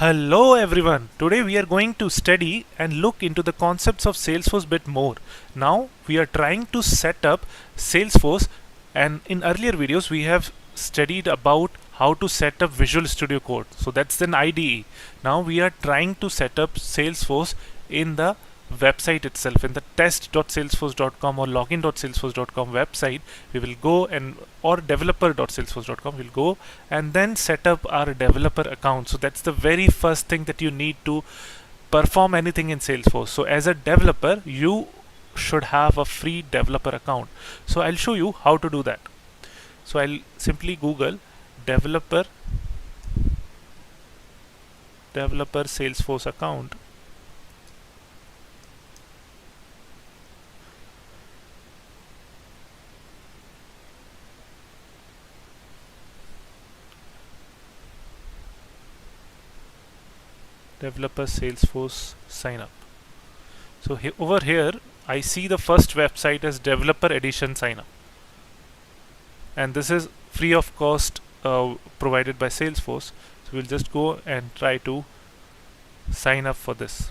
Hello everyone. Today we are going to study and look into the concepts of Salesforce a bit more. Now we are trying to set up Salesforce, and in earlier videos we have studied about how to set up Visual Studio Code. So that's an IDE. Now we are trying to set up Salesforce in the website itself, in the test.salesforce.com or login.salesforce.com website. We will go and or developer.salesforce.com, we'll go and then set up our developer account. So that's the very first thing that you need to perform anything in Salesforce. So as a developer you should have a free developer account. So I'll show you how to do that. So I'll simply Google developer Salesforce account. Developer Salesforce sign up. So over here I see the first website as developer edition sign up, and this is free of cost provided by Salesforce. So we'll just go and try to sign up for this.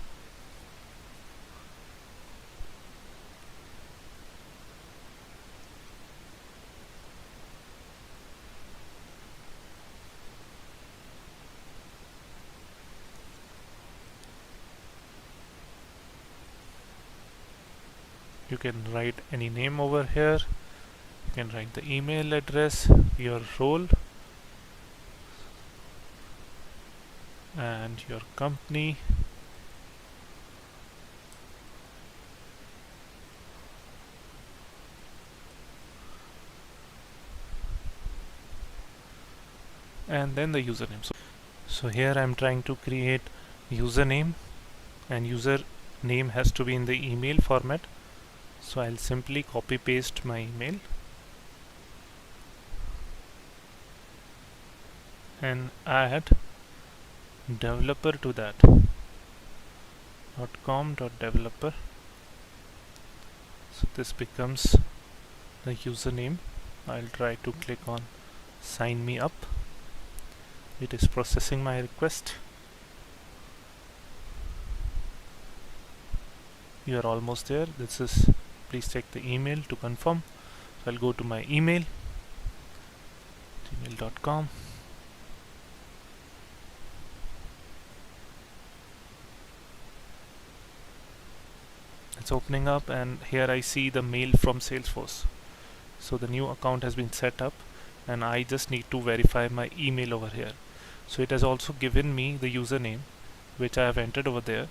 You can write any name over here. You can write the email address, your role, and your company. And then the username. So here I'm trying to create username, and username has to be in the email format. So I'll simply copy paste my email and add developer to that .com.developer. So this becomes the username. I'll try to click on sign me up. It is processing my request. You are almost there. This is, please check the email to confirm. So I'll go to my email, gmail.com. It's opening up, and here I see the mail from Salesforce. So the new account has been set up, and I just need to verify my email over here. So it has also given me the username which I have entered over there,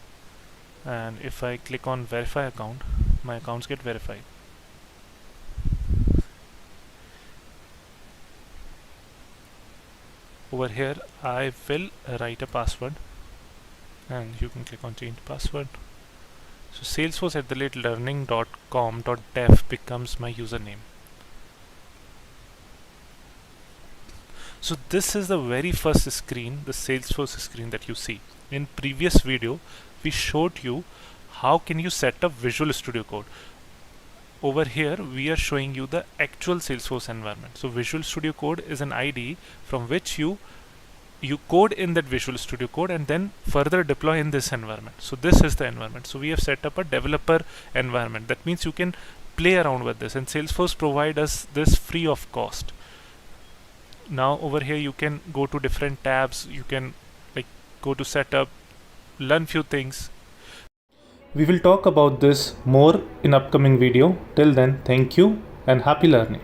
and if I click on verify account, my accounts get verified. Over here I will write a password, and you can click on change password. So salesforce@learning.com.dev becomes my username. So this is the very first screen, the Salesforce screen that you see. In previous video we showed you how can you set up Visual Studio Code. Over here we are showing you the actual Salesforce environment. So Visual Studio Code is an IDE from which you code in that Visual Studio Code and then further deploy in this environment. So this is the environment. So we have set up a developer environment. That means you can play around with this, and Salesforce provide us this free of cost. Now over here you can go to different tabs. You can go to setup, learn few things. We will talk about this more in upcoming video. Till then, thank you and happy learning.